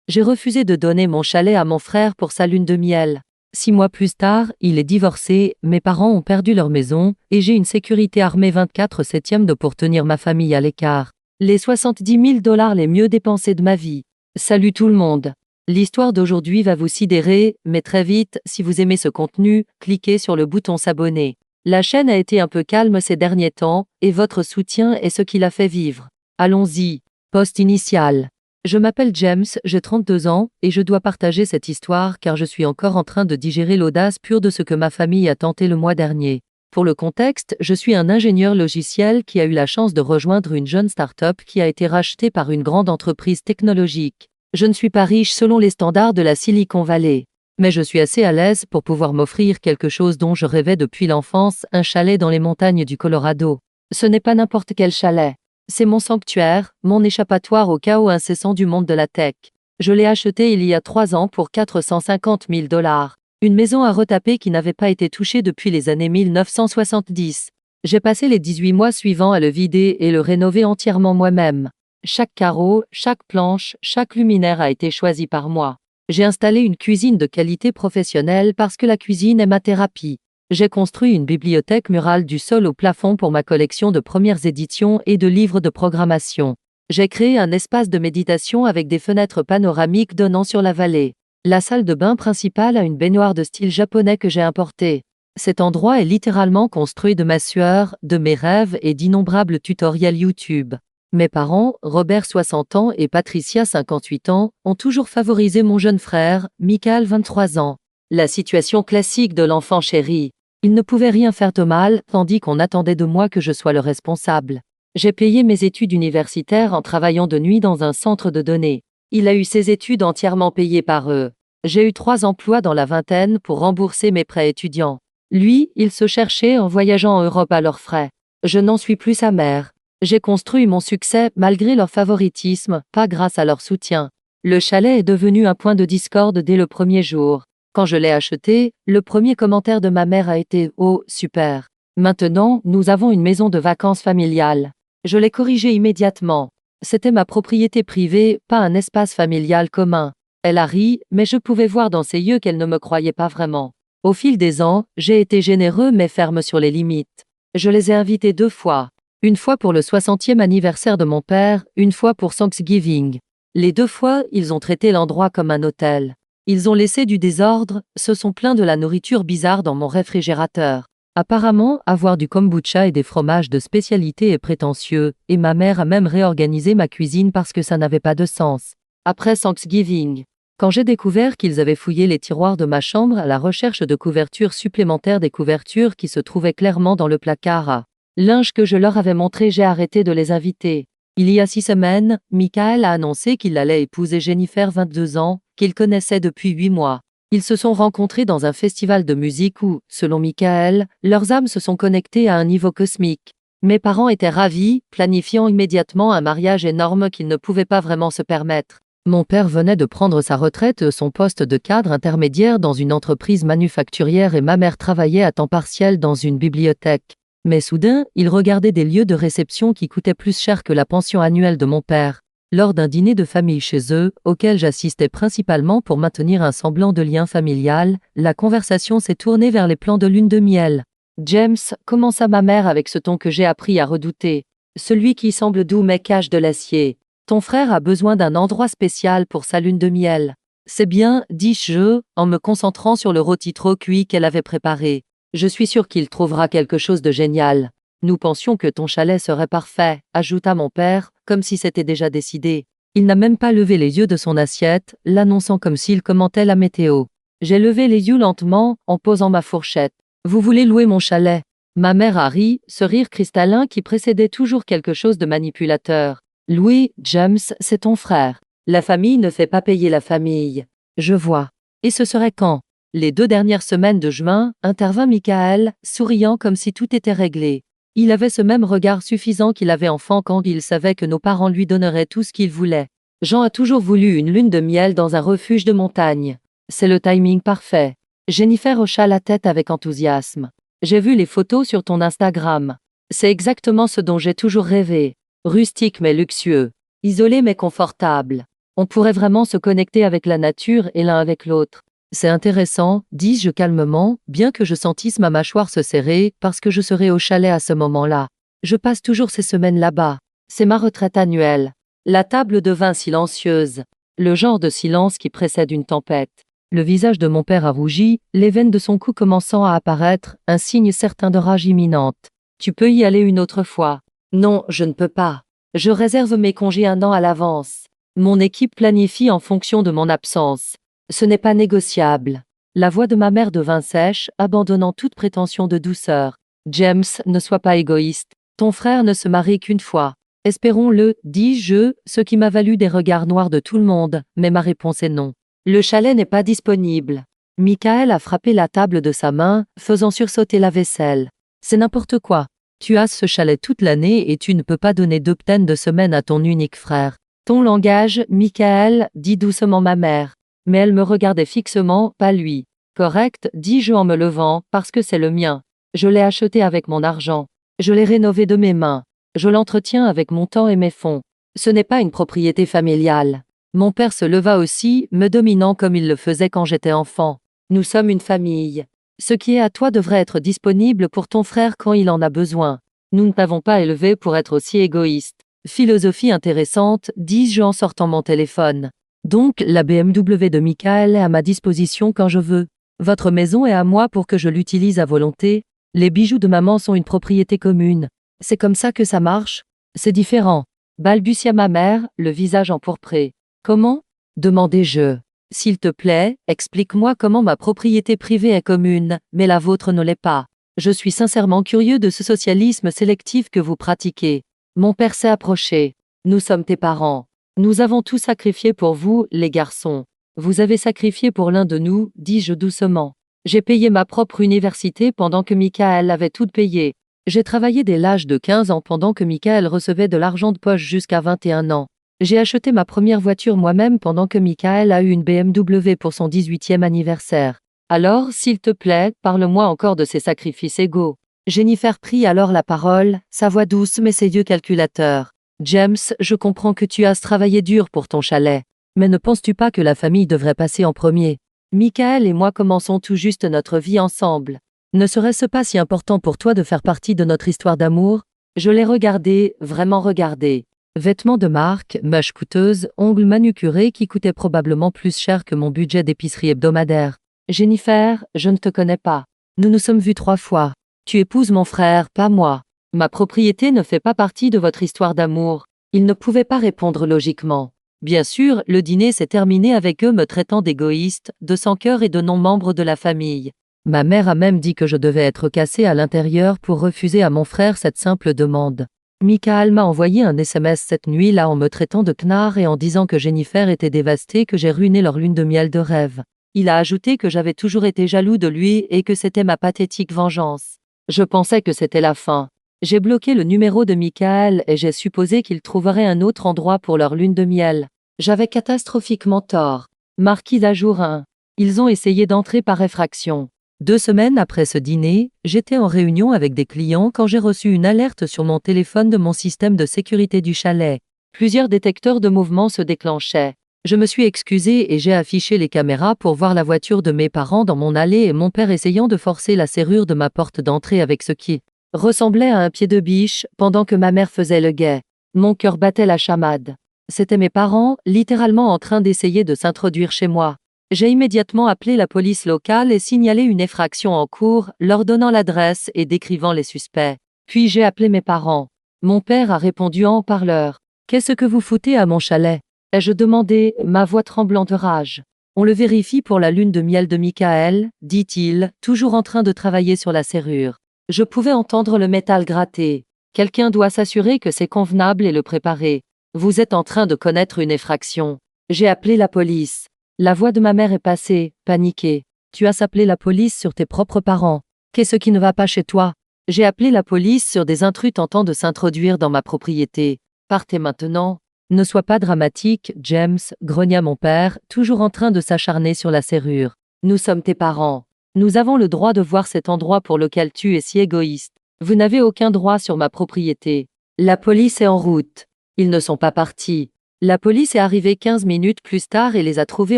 J'ai refusé de donner mon chalet à mon frère pour sa lune de miel. 6 mois plus tard, il est divorcé, mes parents ont perdu leur maison, et j'ai une sécurité armée 24/7 pour tenir ma famille à l'écart. Les 70 000 $ les mieux dépensés de ma vie. Salut tout le monde. L'histoire d'aujourd'hui va vous sidérer, mais très vite, si vous aimez ce contenu, cliquez sur le bouton s'abonner. La chaîne a été un peu calme ces derniers temps, et votre soutien est ce qui l'a fait vivre. Allons-y. Post initial. Je m'appelle James, j'ai 32 ans, et je dois partager cette histoire car je suis encore en train de digérer l'audace pure de ce que ma famille a tenté le mois dernier. Pour le contexte, je suis un ingénieur logiciel qui a eu la chance de rejoindre une jeune start-up qui a été rachetée par une grande entreprise technologique. Je ne suis pas riche selon les standards de la Silicon Valley. Mais je suis assez à l'aise pour pouvoir m'offrir quelque chose dont je rêvais depuis l'enfance, un chalet dans les montagnes du Colorado. Ce n'est pas n'importe quel chalet. C'est mon sanctuaire, mon échappatoire au chaos incessant du monde de la tech. Je l'ai acheté il y a 3 ans pour 450 000 $. Une maison à retaper qui n'avait pas été touchée depuis les années 1970. J'ai passé les 18 mois suivants à le vider et le rénover entièrement moi-même. Chaque carreau, chaque planche, chaque luminaire a été choisi par moi. J'ai installé une cuisine de qualité professionnelle parce que la cuisine est ma thérapie. J'ai construit une bibliothèque murale du sol au plafond pour ma collection de premières éditions et de livres de programmation. J'ai créé un espace de méditation avec des fenêtres panoramiques donnant sur la vallée. La salle de bain principale a une baignoire de style japonais que j'ai importée. Cet endroit est littéralement construit de ma sueur, de mes rêves et d'innombrables tutoriels YouTube. Mes parents, Robert 60 ans et Patricia 58 ans, ont toujours favorisé mon jeune frère, Michael 23 ans. La situation classique de l'enfant chéri. Il ne pouvait rien faire de mal, tandis qu'on attendait de moi que je sois le responsable. J'ai payé mes études universitaires en travaillant de nuit dans un centre de données. Il a eu ses études entièrement payées par eux. J'ai eu 3 emplois dans la vingtaine pour rembourser mes prêts étudiants. Lui, il se cherchait en voyageant en Europe à leurs frais. Je n'en suis plus sa mère. J'ai construit mon succès malgré leur favoritisme, pas grâce à leur soutien. Le chalet est devenu un point de discorde dès le premier jour. Quand je l'ai acheté, le premier commentaire de ma mère a été « Oh, super. Maintenant, nous avons une maison de vacances familiale. » Je l'ai corrigé immédiatement. C'était ma propriété privée, pas un espace familial commun. Elle a ri, mais je pouvais voir dans ses yeux qu'elle ne me croyait pas vraiment. Au fil des ans, j'ai été généreux mais ferme sur les limites. Je les ai invités 2 fois. Une fois pour le 60e anniversaire de mon père, une fois pour Thanksgiving. Les 2 fois, ils ont traité l'endroit comme un hôtel. Ils ont laissé du désordre, se sont plaints de la nourriture bizarre dans mon réfrigérateur. Apparemment, avoir du kombucha et des fromages de spécialité est prétentieux, et ma mère a même réorganisé ma cuisine parce que ça n'avait pas de sens. Après Thanksgiving, quand j'ai découvert qu'ils avaient fouillé les tiroirs de ma chambre à la recherche de couvertures supplémentaires des couvertures qui se trouvaient clairement dans le placard à linge que je leur avais montré, j'ai arrêté de les inviter. Il y a 6 semaines, Michael a annoncé qu'il allait épouser Jennifer 22 ans, qu'il connaissait depuis 8 mois. Ils se sont rencontrés dans un festival de musique où, selon Michael, leurs âmes se sont connectées à un niveau cosmique. Mes parents étaient ravis, planifiant immédiatement un mariage énorme qu'ils ne pouvaient pas vraiment se permettre. Mon père venait de prendre sa retraite de son poste de cadre intermédiaire dans une entreprise manufacturière et ma mère travaillait à temps partiel dans une bibliothèque. Mais soudain, il regardait des lieux de réception qui coûtaient plus cher que la pension annuelle de mon père. Lors d'un dîner de famille chez eux, auquel j'assistais principalement pour maintenir un semblant de lien familial, la conversation s'est tournée vers les plans de lune de miel. James, commença ma mère avec ce ton que j'ai appris à redouter. Celui qui semble doux mais cache de l'acier. Ton frère a besoin d'un endroit spécial pour sa lune de miel. C'est bien, dis-je, en me concentrant sur le rôti trop cuit qu'elle avait préparé. Je suis sûr qu'il trouvera quelque chose de génial. Nous pensions que ton chalet serait parfait, ajouta mon père, comme si c'était déjà décidé. Il n'a même pas levé les yeux de son assiette, l'annonçant comme s'il commentait la météo. J'ai levé les yeux lentement, en posant ma fourchette. Vous voulez louer mon chalet? Ma mère a ri, ce rire cristallin qui précédait toujours quelque chose de manipulateur. Louis, James, c'est ton frère. La famille ne fait pas payer la famille. Je vois. Et ce serait quand? Les 2 dernières semaines de juin, intervint Michael, souriant comme si tout était réglé. Il avait ce même regard suffisant qu'il avait enfant quand il savait que nos parents lui donneraient tout ce qu'il voulait. Jean a toujours voulu une lune de miel dans un refuge de montagne. C'est le timing parfait. Jennifer hocha la tête avec enthousiasme. J'ai vu les photos sur ton Instagram. C'est exactement ce dont j'ai toujours rêvé. Rustique mais luxueux. Isolé mais confortable. On pourrait vraiment se connecter avec la nature et l'un avec l'autre. C'est intéressant, dis-je calmement, bien que je sentisse ma mâchoire se serrer, parce que je serai au chalet à ce moment-là. Je passe toujours ces semaines là-bas. C'est ma retraite annuelle. La table devint silencieuse. Le genre de silence qui précède une tempête. Le visage de mon père a rougi, les veines de son cou commençant à apparaître, un signe certain de rage imminente. Tu peux y aller une autre fois. Non, je ne peux pas. Je réserve mes congés 1 an à l'avance. Mon équipe planifie en fonction de mon absence. Ce n'est pas négociable. La voix de ma mère devint sèche, abandonnant toute prétention de douceur. James, ne sois pas égoïste. Ton frère ne se marie qu'une fois. Espérons-le, dis-je, ce qui m'a valu des regards noirs de tout le monde, mais ma réponse est non. Le chalet n'est pas disponible. Michael a frappé la table de sa main, faisant sursauter la vaisselle. C'est n'importe quoi. Tu as ce chalet toute l'année et tu ne peux pas donner 2 ptaines de semaine à ton unique frère. Ton langage, Michael, dit doucement ma mère. Mais elle me regardait fixement, pas lui. Correct, dis-je en me levant, parce que c'est le mien. Je l'ai acheté avec mon argent. Je l'ai rénové de mes mains. Je l'entretiens avec mon temps et mes fonds. Ce n'est pas une propriété familiale. Mon père se leva aussi, me dominant comme il le faisait quand j'étais enfant. Nous sommes une famille. Ce qui est à toi devrait être disponible pour ton frère quand il en a besoin. Nous ne t'avons pas élevé pour être aussi égoïste. Philosophie intéressante, dis-je en sortant mon téléphone. Donc, la BMW de Michael est à ma disposition quand je veux. Votre maison est à moi pour que je l'utilise à volonté. Les bijoux de maman sont une propriété commune. C'est comme ça que ça marche? C'est différent. Balbutia ma mère, le visage empourpré. Comment? Demandai-je. S'il te plaît, explique-moi comment ma propriété privée est commune, mais la vôtre ne l'est pas. Je suis sincèrement curieux de ce socialisme sélectif que vous pratiquez. Mon père s'est approché. Nous sommes tes parents. Nous avons tout sacrifié pour vous, les garçons. Vous avez sacrifié pour l'un de nous, dis-je doucement. J'ai payé ma propre université pendant que Michael avait tout payé. J'ai travaillé dès l'âge de 15 ans pendant que Michael recevait de l'argent de poche jusqu'à 21 ans. J'ai acheté ma première voiture moi-même pendant que Michael a eu une BMW pour son 18e anniversaire. Alors, s'il te plaît, parle-moi encore de ces sacrifices égaux. Jennifer prit alors la parole, sa voix douce mais ses yeux calculateurs. James, je comprends que tu as travaillé dur pour ton chalet. Mais ne penses-tu pas que la famille devrait passer en premier? Michael et moi commençons tout juste notre vie ensemble. Ne serait-ce pas si important pour toi de faire partie de notre histoire d'amour? Je l'ai regardé, vraiment regardé. Vêtements de marque, mèches coûteuses, ongles manucurés qui coûtaient probablement plus cher que mon budget d'épicerie hebdomadaire. Jennifer, je ne te connais pas. Nous nous sommes vus 3 fois. Tu épouses mon frère, pas moi. Ma propriété ne fait pas partie de votre histoire d'amour. Il ne pouvait pas répondre logiquement. Bien sûr, le dîner s'est terminé avec eux me traitant d'égoïste, de sans-cœur et de non-membre de la famille. Ma mère a même dit que je devais être cassée à l'intérieur pour refuser à mon frère cette simple demande. Michael m'a envoyé un SMS cette nuit-là en me traitant de knarr et en disant que Jennifer était dévastée, que j'ai ruiné leur lune de miel de rêve. Il a ajouté que j'avais toujours été jaloux de lui et que c'était ma pathétique vengeance. Je pensais que c'était la fin. J'ai bloqué le numéro de Michael et j'ai supposé qu'il trouverait un autre endroit pour leur lune de miel. J'avais catastrophiquement tort. Marquis d'Ajourin. Ils ont essayé d'entrer par effraction. 2 semaines après ce dîner, j'étais en réunion avec des clients quand j'ai reçu une alerte sur mon téléphone de mon système de sécurité du chalet. Plusieurs détecteurs de mouvement se déclenchaient. Je me suis excusé et j'ai affiché les caméras pour voir la voiture de mes parents dans mon allée et mon père essayant de forcer la serrure de ma porte d'entrée avec ce qui ressemblait à un pied de biche pendant que ma mère faisait le guet. Mon cœur battait la chamade. C'étaient mes parents, littéralement en train d'essayer de s'introduire chez moi. J'ai immédiatement appelé la police locale et signalé une effraction en cours, leur donnant l'adresse et décrivant les suspects. Puis j'ai appelé mes parents. Mon père a répondu en haut-parleur. « Qu'est-ce que vous foutez à mon chalet ?» ai-je demandé, ma voix tremblant de rage. « On le vérifie pour la lune de miel de Michael, dit-il, toujours en train de travailler sur la serrure. Je pouvais entendre le métal gratter. Quelqu'un doit s'assurer que c'est convenable et le préparer. Vous êtes en train de connaître une effraction. J'ai appelé la police. La voix de ma mère est passée, paniquée. Tu as appelé la police sur tes propres parents. Qu'est-ce qui ne va pas chez toi? J'ai appelé la police sur des intrus tentant de s'introduire dans ma propriété. Partez maintenant. Ne sois pas dramatique, James, grogna mon père, toujours en train de s'acharner sur la serrure. Nous sommes tes parents. Nous avons le droit de voir cet endroit pour lequel tu es si égoïste. Vous n'avez aucun droit sur ma propriété. La police est en route. Ils ne sont pas partis. La police est arrivée 15 minutes plus tard et les a trouvés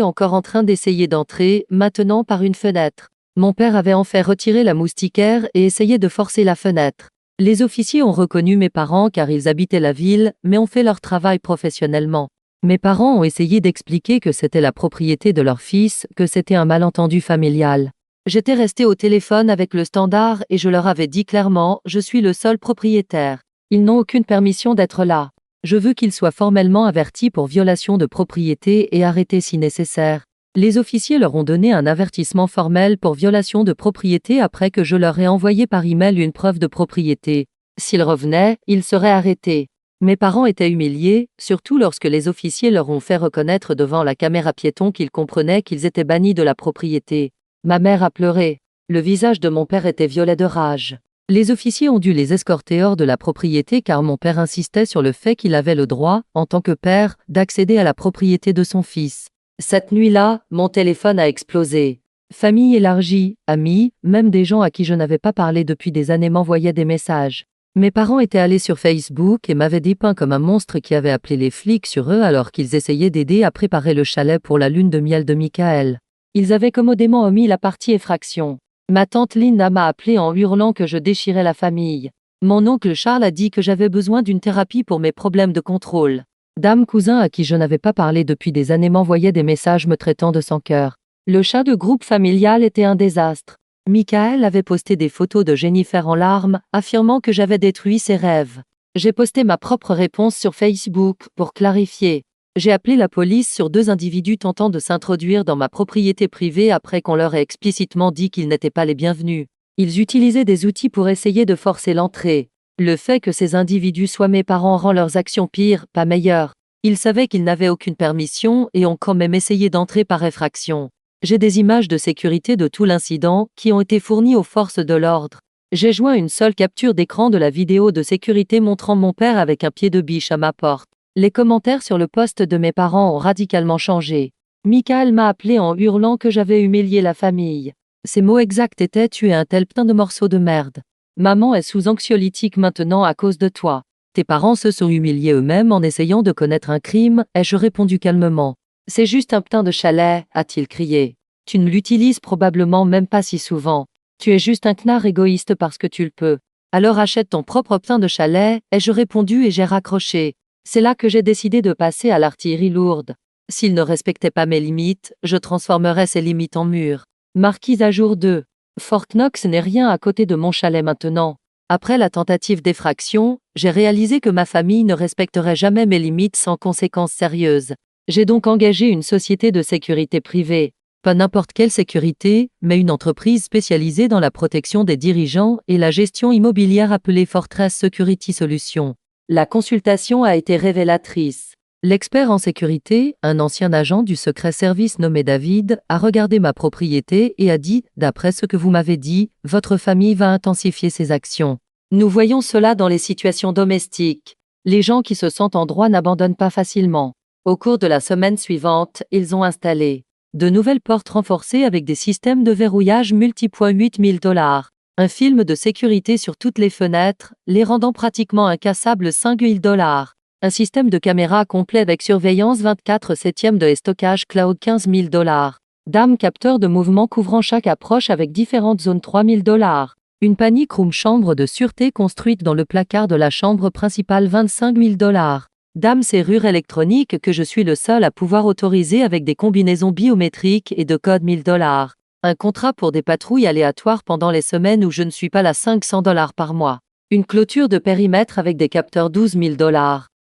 encore en train d'essayer d'entrer, maintenant par une fenêtre. Mon père avait en fait retiré la moustiquaire et essayé de forcer la fenêtre. Les officiers ont reconnu mes parents car ils habitaient la ville, mais ont fait leur travail professionnellement. Mes parents ont essayé d'expliquer que c'était la propriété de leur fils, que c'était un malentendu familial. J'étais resté au téléphone avec le standard et je leur avais dit clairement, je suis le seul propriétaire. Ils n'ont aucune permission d'être là. Je veux qu'ils soient formellement avertis pour violation de propriété et arrêtés si nécessaire. Les officiers leur ont donné un avertissement formel pour violation de propriété après que je leur ai envoyé par email une preuve de propriété. S'ils revenaient, ils seraient arrêtés. Mes parents étaient humiliés, surtout lorsque les officiers leur ont fait reconnaître devant la caméra piéton qu'ils comprenaient qu'ils étaient bannis de la propriété. Ma mère a pleuré. Le visage de mon père était violet de rage. Les officiers ont dû les escorter hors de la propriété car mon père insistait sur le fait qu'il avait le droit, en tant que père, d'accéder à la propriété de son fils. Cette nuit-là, mon téléphone a explosé. Famille élargie, amis, même des gens à qui je n'avais pas parlé depuis des années m'envoyaient des messages. Mes parents étaient allés sur Facebook et m'avaient dépeint comme un monstre qui avait appelé les flics sur eux alors qu'ils essayaient d'aider à préparer le chalet pour la lune de miel de Michael. Ils avaient commodément omis la partie effraction. Ma tante Linda m'a appelé en hurlant que je déchirais la famille. Mon oncle Charles a dit que j'avais besoin d'une thérapie pour mes problèmes de contrôle. Dame cousin à qui je n'avais pas parlé depuis des années m'envoyait des messages me traitant de sans cœur. Le chat de groupe familial était un désastre. Michael avait posté des photos de Jennifer en larmes, affirmant que j'avais détruit ses rêves. J'ai posté ma propre réponse sur Facebook pour clarifier. J'ai appelé la police sur 2 individus tentant de s'introduire dans ma propriété privée après qu'on leur ait explicitement dit qu'ils n'étaient pas les bienvenus. Ils utilisaient des outils pour essayer de forcer l'entrée. Le fait que ces individus soient mes parents rend leurs actions pires, pas meilleures. Ils savaient qu'ils n'avaient aucune permission et ont quand même essayé d'entrer par effraction. J'ai des images de sécurité de tout l'incident qui ont été fournies aux forces de l'ordre. J'ai joint une seule capture d'écran de la vidéo de sécurité montrant mon père avec un pied de biche à ma porte. Les commentaires sur le post de mes parents ont radicalement changé. Michael m'a appelé en hurlant que j'avais humilié la famille. Ses mots exacts étaient « Tu es un tel putain de morceau de merde. Maman est sous anxiolytique maintenant à cause de toi. Tes parents se sont humiliés eux-mêmes en essayant de connaître un crime, ai-je répondu calmement. C'est juste un putain de chalet, a-t-il crié. Tu ne l'utilises probablement même pas si souvent. Tu es juste un knard égoïste parce que tu le peux. Alors achète ton propre putain de chalet, ai-je répondu et j'ai raccroché. C'est là que j'ai décidé de passer à l'artillerie lourde. S'il ne respectait pas mes limites, je transformerais ces limites en murs. Marquise à jour 2. Fort Knox n'est rien à côté de mon chalet maintenant. Après la tentative d'effraction, j'ai réalisé que ma famille ne respecterait jamais mes limites sans conséquences sérieuses. J'ai donc engagé une société de sécurité privée. Pas n'importe quelle sécurité, mais une entreprise spécialisée dans la protection des dirigeants et la gestion immobilière appelée Fortress Security Solutions. La consultation a été révélatrice. L'expert en sécurité, un ancien agent du secret service nommé David, a regardé ma propriété et a dit, d'après ce que vous m'avez dit, votre famille va intensifier ses actions. Nous voyons cela dans les situations domestiques. Les gens qui se sentent en droit n'abandonnent pas facilement. Au cours de la semaine suivante, ils ont installé de nouvelles portes renforcées avec des systèmes de verrouillage multipoints $8 000, un film de sécurité sur toutes les fenêtres, les rendant pratiquement incassables $5 000, un système de caméra complet avec surveillance 24/7 de stockage cloud $15 000, dame capteur de mouvement couvrant chaque approche avec différentes zones $3 000, une panic room chambre de sûreté construite dans le placard de la chambre principale $25 000. Dame serrure électronique que je suis le seul à pouvoir autoriser avec des combinaisons biométriques et de code $1000. Un contrat pour des patrouilles aléatoires pendant les semaines où je ne suis pas là $500 par mois. Une clôture de périmètre avec des capteurs $12 000.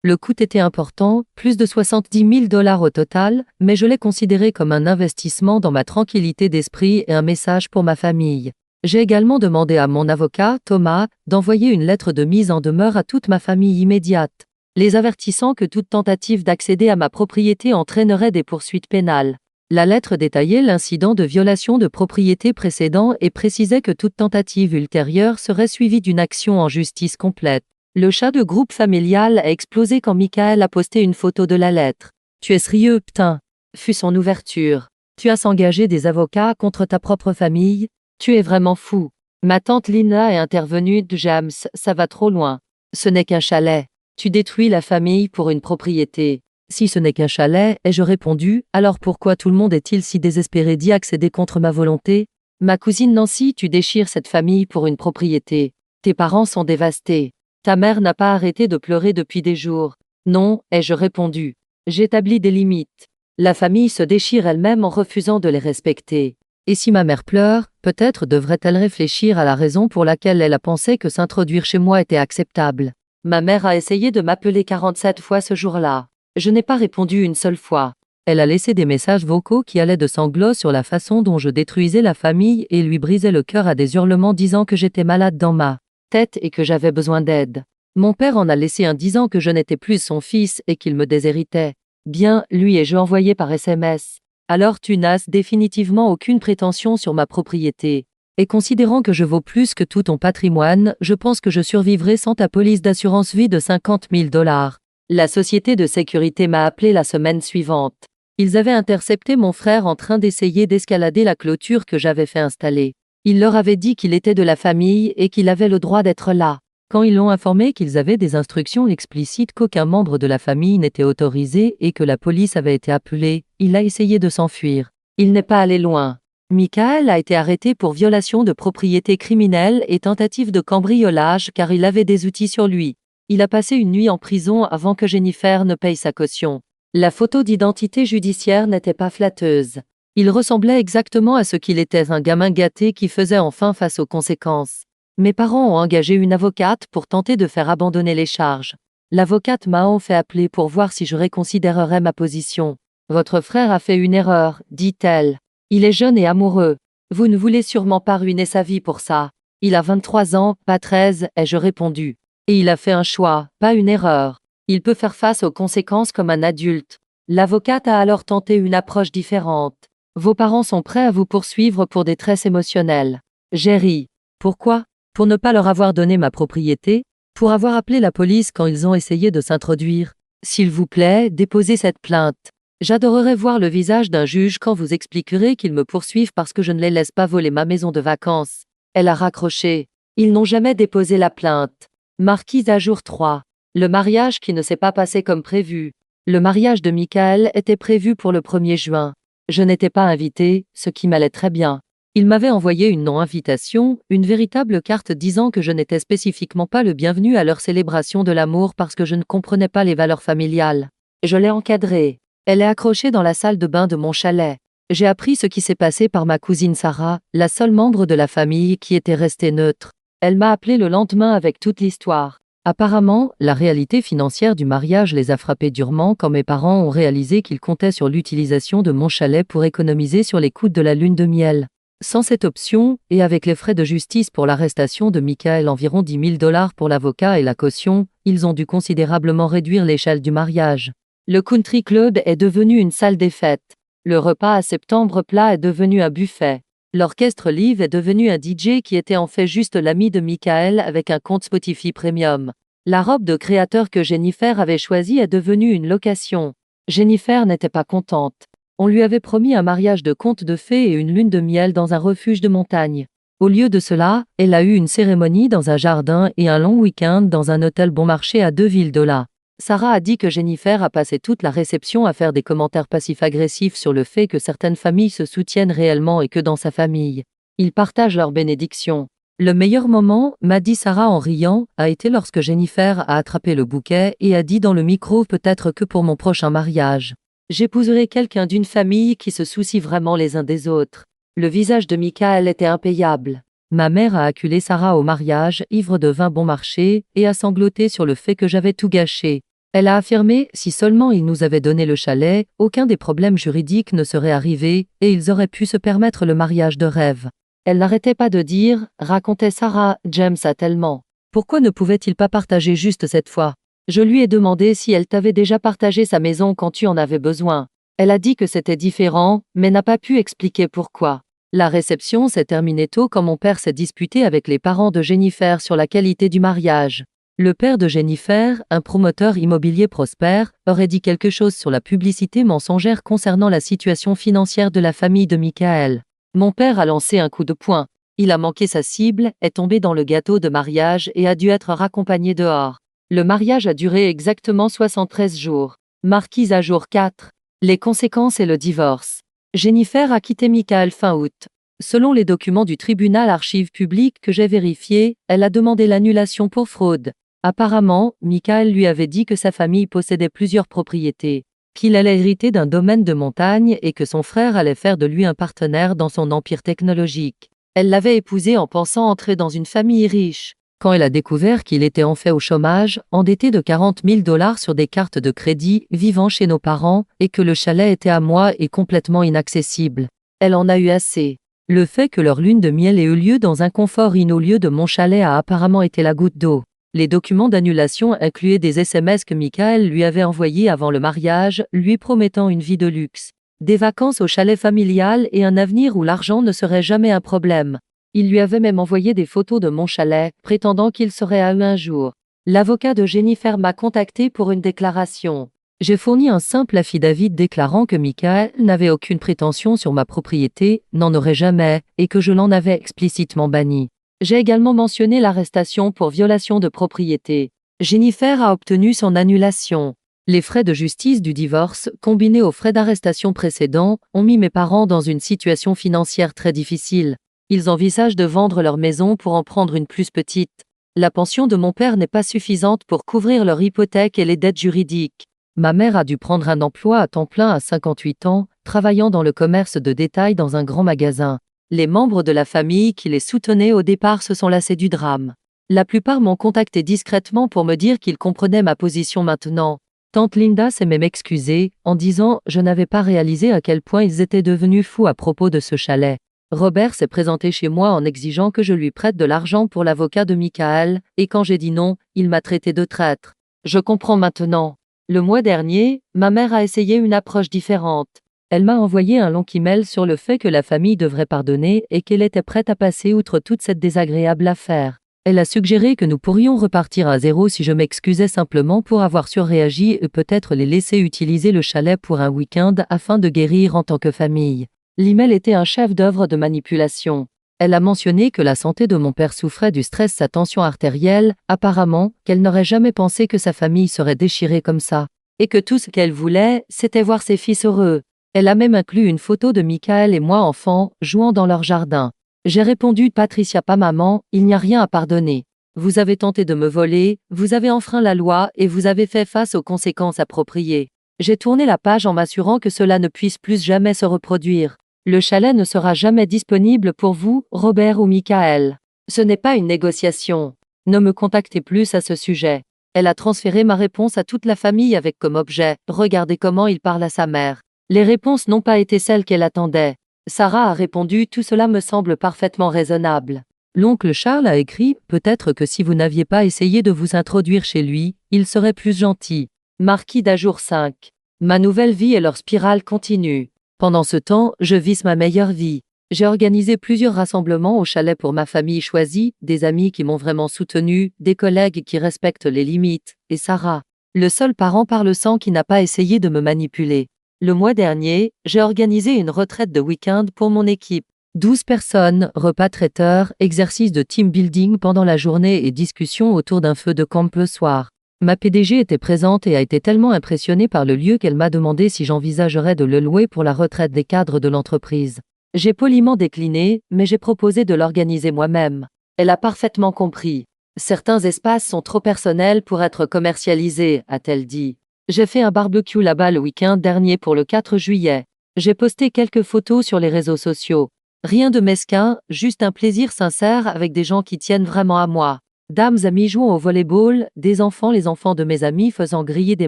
Le coût était important, plus de $70 000 au total, mais je l'ai considéré comme un investissement dans ma tranquillité d'esprit et un message pour ma famille. J'ai également demandé à mon avocat, Thomas, d'envoyer une lettre de mise en demeure à toute ma famille immédiate, les avertissant que toute tentative d'accéder à ma propriété entraînerait des poursuites pénales. La lettre détaillait l'incident de violation de propriété précédent et précisait que toute tentative ultérieure serait suivie d'une action en justice complète. Le chat de groupe familial a explosé quand Michael a posté une photo de la lettre. « Tu es sérieux, putain » fut son ouverture. « Tu as engagé des avocats contre ta propre famille ? Tu es vraiment fou. » Ma tante Lina est intervenue. « James, ça va trop loin. Ce n'est qu'un chalet. Tu détruis la famille pour une propriété. Si ce n'est qu'un chalet, ai-je répondu, alors pourquoi tout le monde est-il si désespéré d'y accéder contre ma volonté? Ma cousine Nancy, tu déchires cette famille pour une propriété. Tes parents sont dévastés. Ta mère n'a pas arrêté de pleurer depuis des jours. Non, ai-je répondu. J'établis des limites. La famille se déchire elle-même en refusant de les respecter. Et si ma mère pleure, peut-être devrait-elle réfléchir à la raison pour laquelle elle a pensé que s'introduire chez moi était acceptable. Ma mère a essayé de m'appeler 47 fois ce jour-là. Je n'ai pas répondu une seule fois. Elle a laissé des messages vocaux qui allaient de sanglots sur la façon dont je détruisais la famille et lui brisais le cœur à des hurlements disant que j'étais malade dans ma tête et que j'avais besoin d'aide. Mon père en a laissé un disant que je n'étais plus son fils et qu'il me déshéritait. Bien, lui et je envoyé par SMS. Alors tu n'as définitivement aucune prétention sur ma propriété. Et considérant que je vaux plus que tout ton patrimoine, je pense que je survivrai sans ta police d'assurance vie de 50 000 $. La société de sécurité m'a appelé la semaine suivante. Ils avaient intercepté mon frère en train d'essayer d'escalader la clôture que j'avais fait installer. Il leur avait dit qu'il était de la famille et qu'il avait le droit d'être là. Quand ils l'ont informé qu'ils avaient des instructions explicites qu'aucun membre de la famille n'était autorisé et que la police avait été appelée, il a essayé de s'enfuir. Il n'est pas allé loin. Michael a été arrêté pour violation de propriété criminelle et tentative de cambriolage car il avait des outils sur lui. Il a passé une nuit en prison avant que Jennifer ne paye sa caution. La photo d'identité judiciaire n'était pas flatteuse. Il ressemblait exactement à ce qu'il était, un gamin gâté qui faisait enfin face aux conséquences. Mes parents ont engagé une avocate pour tenter de faire abandonner les charges. L'avocate m'a en fait appeler pour voir si je réconsidérerais ma position. Votre frère a fait une erreur, dit-elle. Il est jeune et amoureux. Vous ne voulez sûrement pas ruiner sa vie pour ça. Il a 23 ans, pas 13, ai-je répondu. Et il a fait un choix, pas une erreur. Il peut faire face aux conséquences comme un adulte. L'avocate a alors tenté une approche différente. Vos parents sont prêts à vous poursuivre pour détresse émotionnelle. J'ai ri. Pourquoi? Pour ne pas leur avoir donné ma propriété? Pour avoir appelé la police quand ils ont essayé de s'introduire? S'il vous plaît, déposez cette plainte. J'adorerais voir le visage d'un juge quand vous expliquerez qu'ils me poursuivent parce que je ne les laisse pas voler ma maison de vacances. Elle a raccroché. Ils n'ont jamais déposé la plainte. Marquise à jour 3. Le mariage qui ne s'est pas passé comme prévu. Le mariage de Michael était prévu pour le 1er juin. Je n'étais pas invitée, ce qui m'allait très bien. Il m'avait envoyé une non-invitation, une véritable carte disant que je n'étais spécifiquement pas le bienvenu à leur célébration de l'amour parce que je ne comprenais pas les valeurs familiales. Je l'ai encadrée. Elle est accrochée dans la salle de bain de mon chalet. J'ai appris ce qui s'est passé par ma cousine Sarah, la seule membre de la famille qui était restée neutre. Elle m'a appelé le lendemain avec toute l'histoire. Apparemment, la réalité financière du mariage les a frappés durement quand mes parents ont réalisé qu'ils comptaient sur l'utilisation de mon chalet pour économiser sur les coûts de la lune de miel. Sans cette option, et avec les frais de justice pour l'arrestation de Michael, environ 10 000 $ pour l'avocat et la caution, ils ont dû considérablement réduire l'échelle du mariage. Le country club est devenu une salle des fêtes. Le repas à septembre plat est devenu un buffet. L'orchestre live est devenu un DJ qui était en fait juste l'ami de Michael avec un compte Spotify Premium. La robe de créateur que Jennifer avait choisie est devenue une location. Jennifer n'était pas contente. On lui avait promis un mariage de conte de fées et une lune de miel dans un refuge de montagne. Au lieu de cela, elle a eu une cérémonie dans un jardin et un long week-end dans un hôtel bon marché à 2 villes de là. Sarah a dit que Jennifer a passé toute la réception à faire des commentaires passifs-agressifs sur le fait que certaines familles se soutiennent réellement et que dans sa famille, ils partagent leur bénédiction. Le meilleur moment, m'a dit Sarah en riant, a été lorsque Jennifer a attrapé le bouquet et a dit dans le micro peut-être que pour mon prochain mariage, j'épouserai quelqu'un d'une famille qui se soucie vraiment les uns des autres. Le visage de Michael était impayable. Ma mère a acculé Sarah au mariage, ivre de vin bon marché, et a sangloté sur le fait que j'avais tout gâché. Elle a affirmé, si seulement ils nous avaient donné le chalet, aucun des problèmes juridiques ne serait arrivé, et ils auraient pu se permettre le mariage de rêve. Elle n'arrêtait pas de dire, racontait Sarah, James a tellement. Pourquoi ne pouvait-il pas partager juste cette fois? Je lui ai demandé si elle t'avait déjà partagé sa maison quand tu en avais besoin. Elle a dit que c'était différent, mais n'a pas pu expliquer pourquoi. La réception s'est terminée tôt quand mon père s'est disputé avec les parents de Jennifer sur la qualité du mariage. Le père de Jennifer, un promoteur immobilier prospère, aurait dit quelque chose sur la publicité mensongère concernant la situation financière de la famille de Michael. Mon père a lancé un coup de poing. Il a manqué sa cible, est tombé dans le gâteau de mariage et a dû être raccompagné dehors. Le mariage a duré exactement 73 jours. Marquise à jour 4. Les conséquences et le divorce. Jennifer a quitté Michael fin août. Selon les documents du tribunal archives publiques que j'ai vérifiés, elle a demandé l'annulation pour fraude. Apparemment, Michael lui avait dit que sa famille possédait plusieurs propriétés, qu'il allait hériter d'un domaine de montagne et que son frère allait faire de lui un partenaire dans son empire technologique. Elle l'avait épousé en pensant entrer dans une famille riche. Quand elle a découvert qu'il était en fait au chômage, endetté de 40 000 $ sur des cartes de crédit, vivant chez nos parents, et que le chalet était à moi et complètement inaccessible, elle en a eu assez. Le fait que leur lune de miel ait eu lieu dans un confort au lieu de mon chalet a apparemment été la goutte d'eau. Les documents d'annulation incluaient des SMS que Michael lui avait envoyés avant le mariage, lui promettant une vie de luxe, des vacances au chalet familial et un avenir où l'argent ne serait jamais un problème. Il lui avait même envoyé des photos de mon chalet, prétendant qu'il serait à eux un jour. L'avocat de Jennifer m'a contacté pour une déclaration. J'ai fourni un simple affidavit déclarant que Michael n'avait aucune prétention sur ma propriété, n'en aurait jamais, et que je l'en avais explicitement banni. J'ai également mentionné l'arrestation pour violation de propriété. Jennifer a obtenu son annulation. Les frais de justice du divorce, combinés aux frais d'arrestation précédents, ont mis mes parents dans une situation financière très difficile. Ils envisagent de vendre leur maison pour en prendre une plus petite. La pension de mon père n'est pas suffisante pour couvrir leur hypothèque et les dettes juridiques. Ma mère a dû prendre un emploi à temps plein à 58 ans, travaillant dans le commerce de détail dans un grand magasin. Les membres de la famille qui les soutenaient au départ se sont lassés du drame. La plupart m'ont contacté discrètement pour me dire qu'ils comprenaient ma position maintenant. Tante Linda s'est même excusée, en disant « Je n'avais pas réalisé à quel point ils étaient devenus fous à propos de ce chalet ». Robert s'est présenté chez moi en exigeant que je lui prête de l'argent pour l'avocat de Michael, et quand j'ai dit non, il m'a traité de traître. Je comprends maintenant. Le mois dernier, ma mère a essayé une approche différente. Elle m'a envoyé un long email sur le fait que la famille devrait pardonner et qu'elle était prête à passer outre toute cette désagréable affaire. Elle a suggéré que nous pourrions repartir à zéro si je m'excusais simplement pour avoir surréagi et peut-être les laisser utiliser le chalet pour un week-end afin de guérir en tant que famille. L'email était un chef-d'œuvre de manipulation. Elle a mentionné que la santé de mon père souffrait du stress, sa tension artérielle, apparemment, qu'elle n'aurait jamais pensé que sa famille serait déchirée comme ça, et que tout ce qu'elle voulait, c'était voir ses fils heureux. Elle a même inclus une photo de Michael et moi enfants, jouant dans leur jardin. J'ai répondu « Patricia, pas maman, il n'y a rien à pardonner. Vous avez tenté de me voler, vous avez enfreint la loi et vous avez fait face aux conséquences appropriées. J'ai tourné la page en m'assurant que cela ne puisse plus jamais se reproduire. Le chalet ne sera jamais disponible pour vous, Robert ou Michael. Ce n'est pas une négociation. Ne me contactez plus à ce sujet. » Elle a transféré ma réponse à toute la famille avec comme objet « Regardez comment il parle à sa mère ». Les réponses n'ont pas été celles qu'elle attendait. Sarah a répondu « Tout cela me semble parfaitement raisonnable. » L'oncle Charles a écrit « Peut-être que si vous n'aviez pas essayé de vous introduire chez lui, il serait plus gentil. » Marquis d'Ajour 5. Ma nouvelle vie et leur spirale continue. Pendant ce temps, je vis ma meilleure vie. J'ai organisé plusieurs rassemblements au chalet pour ma famille choisie, des amis qui m'ont vraiment soutenu, des collègues qui respectent les limites, et Sarah, le seul parent par le sang qui n'a pas essayé de me manipuler. Le mois dernier, j'ai organisé une retraite de week-end pour mon équipe. 12 personnes, repas traiteurs, exercices de team building pendant la journée et discussions autour d'un feu de camp le soir. Ma PDG était présente et a été tellement impressionnée par le lieu qu'elle m'a demandé si j'envisagerais de le louer pour la retraite des cadres de l'entreprise. J'ai poliment décliné, mais j'ai proposé de l'organiser moi-même. Elle a parfaitement compris. Certains espaces sont trop personnels pour être commercialisés, a-t-elle dit. J'ai fait un barbecue là-bas le week-end dernier pour le 4 juillet. J'ai posté quelques photos sur les réseaux sociaux. Rien de mesquin, juste un plaisir sincère avec des gens qui tiennent vraiment à moi. Dames amies jouant au volleyball, des enfants, les enfants de mes amis faisant griller des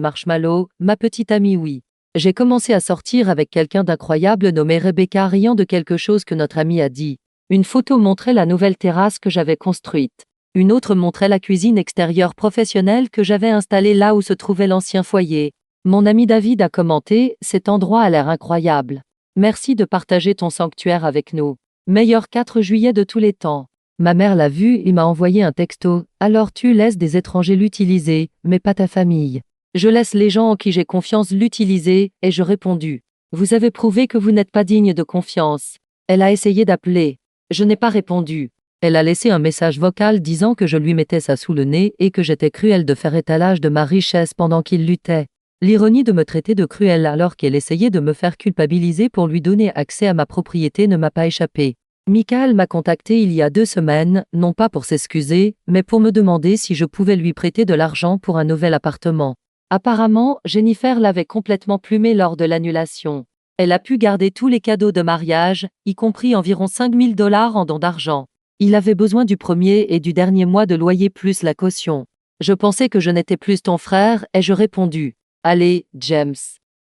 marshmallows, ma petite amie oui. J'ai commencé à sortir avec quelqu'un d'incroyable nommé Rebecca riant de quelque chose que notre amie a dit. Une photo montrait la nouvelle terrasse que j'avais construite. Une autre montrait la cuisine extérieure professionnelle que j'avais installée là où se trouvait l'ancien foyer. Mon ami David a commenté « Cet endroit a l'air incroyable. Merci de partager ton sanctuaire avec nous. Meilleur 4 juillet de tous les temps. » Ma mère l'a vu et m'a envoyé un texto. « Alors tu laisses des étrangers l'utiliser, mais pas ta famille. » Je laisse les gens en qui j'ai confiance l'utiliser, ai-je répondu. Vous avez prouvé que vous n'êtes pas digne de confiance. Elle a essayé d'appeler. Je n'ai pas répondu. Elle a laissé un message vocal disant que je lui mettais ça sous le nez et que j'étais cruelle de faire étalage de ma richesse pendant qu'il luttait. L'ironie de me traiter de cruelle alors qu'elle essayait de me faire culpabiliser pour lui donner accès à ma propriété ne m'a pas échappé. Michael m'a contacté il y a 2 semaines, non pas pour s'excuser, mais pour me demander si je pouvais lui prêter de l'argent pour un nouvel appartement. Apparemment, Jennifer l'avait complètement plumé lors de l'annulation. Elle a pu garder tous les cadeaux de mariage, y compris environ 5 000 $ en dons d'argent. Il avait besoin du premier et du dernier mois de loyer plus la caution. Je pensais que je n'étais plus ton frère, ai-je répondu. Allez, James.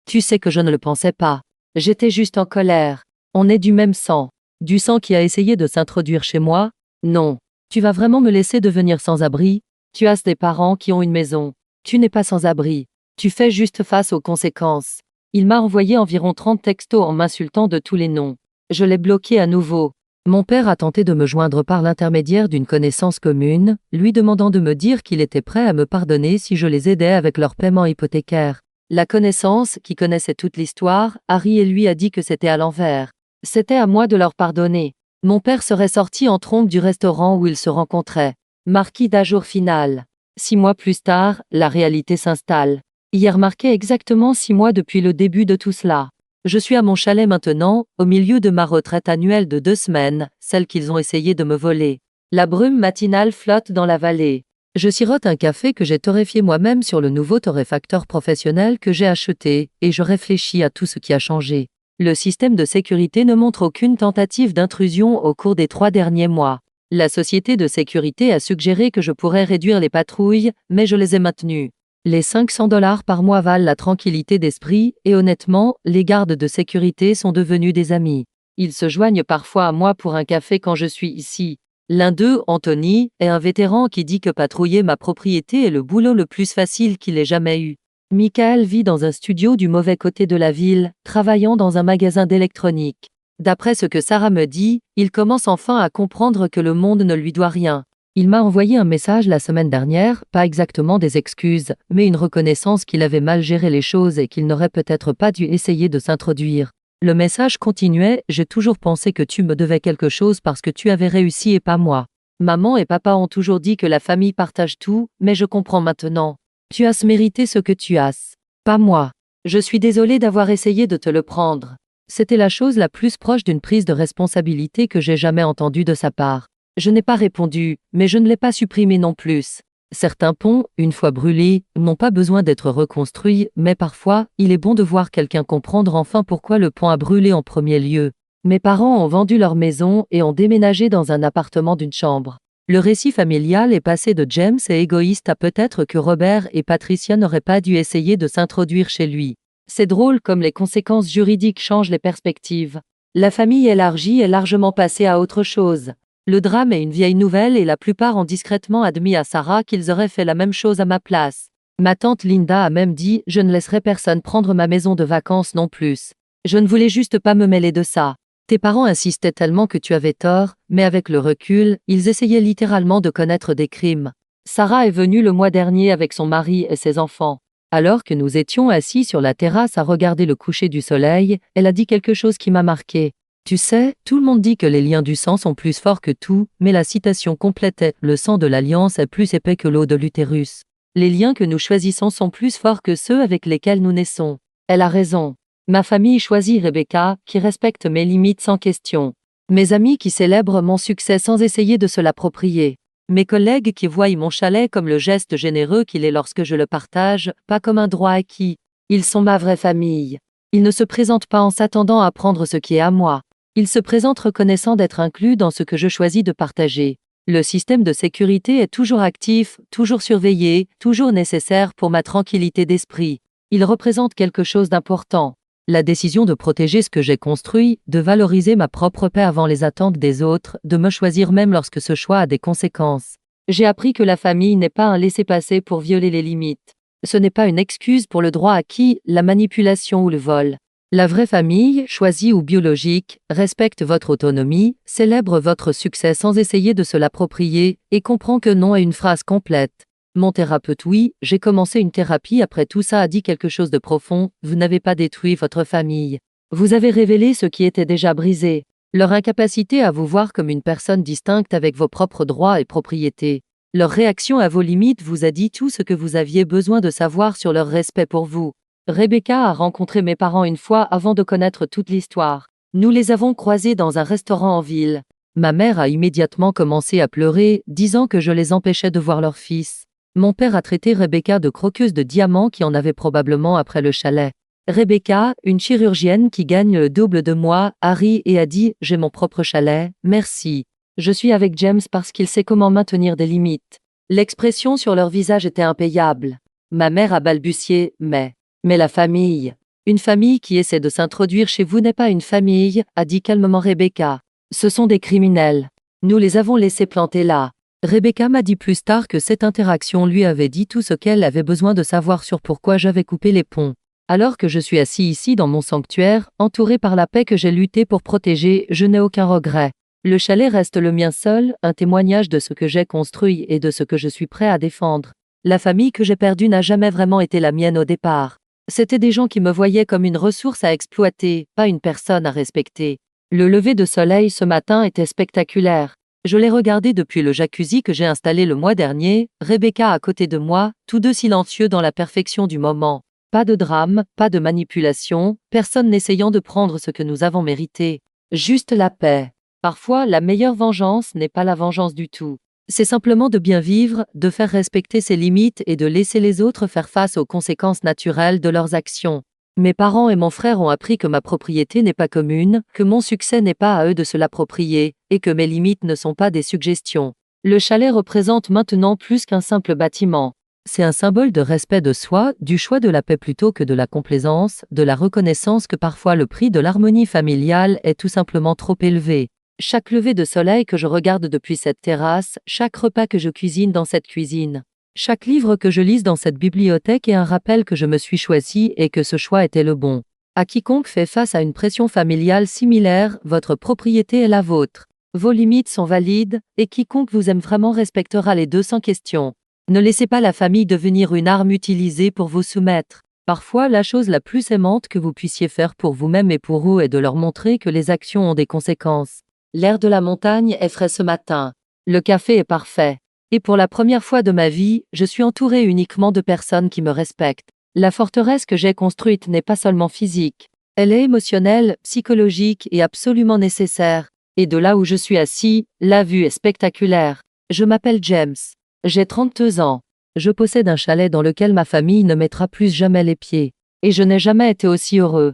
Tu sais que je ne le pensais pas. J'étais juste en colère. On est du même sang. Du sang qui a essayé de s'introduire chez moi? Non. Tu vas vraiment me laisser devenir sans abri? Tu as des parents qui ont une maison. Tu n'es pas sans abri. Tu fais juste face aux conséquences. Il m'a envoyé environ 30 textos en m'insultant de tous les noms. Je l'ai bloqué à nouveau. Mon père a tenté de me joindre par l'intermédiaire d'une connaissance commune, lui demandant de me dire qu'il était prêt à me pardonner si je les aidais avec leur paiement hypothécaire. La connaissance, qui connaissait toute l'histoire, a ri et lui a dit que c'était à l'envers. C'était à moi de leur pardonner. Mon père serait sorti en trompe du restaurant où ils se rencontraient. Marquis d'Ajour final. 6 mois plus tard, la réalité s'installe. Hier marquait exactement 6 mois depuis le début de tout cela. Je suis à mon chalet maintenant, au milieu de ma retraite annuelle de 2 semaines, celle qu'ils ont essayé de me voler. La brume matinale flotte dans la vallée. Je sirote un café que j'ai torréfié moi-même sur le nouveau torréfacteur professionnel que j'ai acheté, et je réfléchis à tout ce qui a changé. Le système de sécurité ne montre aucune tentative d'intrusion au cours des 3 derniers mois. La société de sécurité a suggéré que je pourrais réduire les patrouilles, mais je les ai maintenues. Les 500 $ par mois valent la tranquillité d'esprit, et honnêtement, les gardes de sécurité sont devenus des amis. Ils se joignent parfois à moi pour un café quand je suis ici. L'un d'eux, Anthony, est un vétéran qui dit que patrouiller ma propriété est le boulot le plus facile qu'il ait jamais eu. Michael vit dans un studio du mauvais côté de la ville, travaillant dans un magasin d'électronique. D'après ce que Sarah me dit, il commence enfin à comprendre que le monde ne lui doit rien. Il m'a envoyé un message la semaine dernière, pas exactement des excuses, mais une reconnaissance qu'il avait mal géré les choses et qu'il n'aurait peut-être pas dû essayer de s'introduire. Le message continuait: j'ai toujours pensé que tu me devais quelque chose parce que tu avais réussi et pas moi. Maman et papa ont toujours dit que la famille partage tout, mais je comprends maintenant. Tu as mérité ce que tu as. Pas moi. Je suis désolée d'avoir essayé de te le prendre. C'était la chose la plus proche d'une prise de responsabilité que j'ai jamais entendue de sa part. Je n'ai pas répondu, mais je ne l'ai pas supprimé non plus. Certains ponts, une fois brûlés, n'ont pas besoin d'être reconstruits, mais parfois, il est bon de voir quelqu'un comprendre enfin pourquoi le pont a brûlé en premier lieu. Mes parents ont vendu leur maison et ont déménagé dans un appartement d'une chambre. Le récit familial est passé de James et égoïste à peut-être que Robert et Patricia n'auraient pas dû essayer de s'introduire chez lui. C'est drôle comme les conséquences juridiques changent les perspectives. La famille élargie est largement passée à autre chose. Le drame est une vieille nouvelle et la plupart ont discrètement admis à Sarah qu'ils auraient fait la même chose à ma place. Ma tante Linda a même dit: je ne laisserai personne prendre ma maison de vacances non plus. Je ne voulais juste pas me mêler de ça. Tes parents insistaient tellement que tu avais tort, mais avec le recul, ils essayaient littéralement de connaître des crimes. Sarah est venue le mois dernier avec son mari et ses enfants. Alors que nous étions assis sur la terrasse à regarder le coucher du soleil, elle a dit quelque chose qui m'a marqué. Tu sais, tout le monde dit que les liens du sang sont plus forts que tout, mais la citation complète est: le sang de l'alliance est plus épais que l'eau de l'utérus. Les liens que nous choisissons sont plus forts que ceux avec lesquels nous naissons. Elle a raison. Ma famille choisit Rebecca, qui respecte mes limites sans question. Mes amis qui célèbrent mon succès sans essayer de se l'approprier. Mes collègues qui voient mon chalet comme le geste généreux qu'il est lorsque je le partage, pas comme un droit acquis. Ils sont ma vraie famille. Ils ne se présentent pas en s'attendant à prendre ce qui est à moi. Ils se présentent reconnaissants d'être inclus dans ce que je choisis de partager. Le système de sécurité est toujours actif, toujours surveillé, toujours nécessaire pour ma tranquillité d'esprit. Il représente quelque chose d'important. La décision de protéger ce que j'ai construit, de valoriser ma propre paix avant les attentes des autres, de me choisir même lorsque ce choix a des conséquences. J'ai appris que la famille n'est pas un laissez-passer pour violer les limites. Ce n'est pas une excuse pour le droit acquis, la manipulation ou le vol. La vraie famille, choisie ou biologique, respecte votre autonomie, célèbre votre succès sans essayer de se l'approprier, et comprend que non est une phrase complète. Mon thérapeute: oui, j'ai commencé une thérapie après tout ça, a dit quelque chose de profond: vous n'avez pas détruit votre famille. Vous avez révélé ce qui était déjà brisé. Leur incapacité à vous voir comme une personne distincte avec vos propres droits et propriétés. Leur réaction à vos limites vous a dit tout ce que vous aviez besoin de savoir sur leur respect pour vous. Rebecca a rencontré mes parents une fois avant de connaître toute l'histoire. Nous les avons croisés dans un restaurant en ville. Ma mère a immédiatement commencé à pleurer, disant que je les empêchais de voir leur fils. Mon père a traité Rebecca de croqueuse de diamants qui en avait probablement après le chalet. Rebecca, une chirurgienne qui gagne le double de moi, a ri et a dit « J'ai mon propre chalet, merci. Je suis avec James parce qu'il sait comment maintenir des limites. » L'expression sur leur visage était impayable. Ma mère a balbutié « Mais la famille. Une famille qui essaie de s'introduire chez vous n'est pas une famille, a dit calmement Rebecca. Ce sont des criminels. Nous les avons laissés planter là. Rebecca m'a dit plus tard que cette interaction lui avait dit tout ce qu'elle avait besoin de savoir sur pourquoi j'avais coupé les ponts. Alors que je suis assis ici dans mon sanctuaire, entouré par la paix que j'ai lutté pour protéger, je n'ai aucun regret. Le chalet reste le mien seul, un témoignage de ce que j'ai construit et de ce que je suis prêt à défendre. La famille que j'ai perdue n'a jamais vraiment été la mienne au départ. C'étaient des gens qui me voyaient comme une ressource à exploiter, pas une personne à respecter. Le lever de soleil ce matin était spectaculaire. Je l'ai regardé depuis le jacuzzi que j'ai installé le mois dernier, Rebecca à côté de moi, tous deux silencieux dans la perfection du moment. Pas de drame, pas de manipulation, personne n'essayant de prendre ce que nous avons mérité. Juste la paix. Parfois, la meilleure vengeance n'est pas la vengeance du tout. C'est simplement de bien vivre, de faire respecter ses limites et de laisser les autres faire face aux conséquences naturelles de leurs actions. Mes parents et mon frère ont appris que ma propriété n'est pas commune, que mon succès n'est pas à eux de se l'approprier, et que mes limites ne sont pas des suggestions. Le chalet représente maintenant plus qu'un simple bâtiment. C'est un symbole de respect de soi, du choix de la paix plutôt que de la complaisance, de la reconnaissance que parfois le prix de l'harmonie familiale est tout simplement trop élevé. Chaque lever de soleil que je regarde depuis cette terrasse, chaque repas que je cuisine dans cette cuisine, chaque livre que je lise dans cette bibliothèque est un rappel que je me suis choisi et que ce choix était le bon. À quiconque fait face à une pression familiale similaire, votre propriété est la vôtre. Vos limites sont valides, et quiconque vous aime vraiment respectera les deux sans question. Ne laissez pas la famille devenir une arme utilisée pour vous soumettre. Parfois, la chose la plus aimante que vous puissiez faire pour vous-même et pour eux est de leur montrer que les actions ont des conséquences. L'air de la montagne est frais ce matin. Le café est parfait. Et pour la première fois de ma vie, je suis entouré uniquement de personnes qui me respectent. La forteresse que j'ai construite n'est pas seulement physique. Elle est émotionnelle, psychologique et absolument nécessaire. Et de là où je suis assis, la vue est spectaculaire. Je m'appelle James. J'ai 32 ans. Je possède un chalet dans lequel ma famille ne mettra plus jamais les pieds. Et je n'ai jamais été aussi heureux.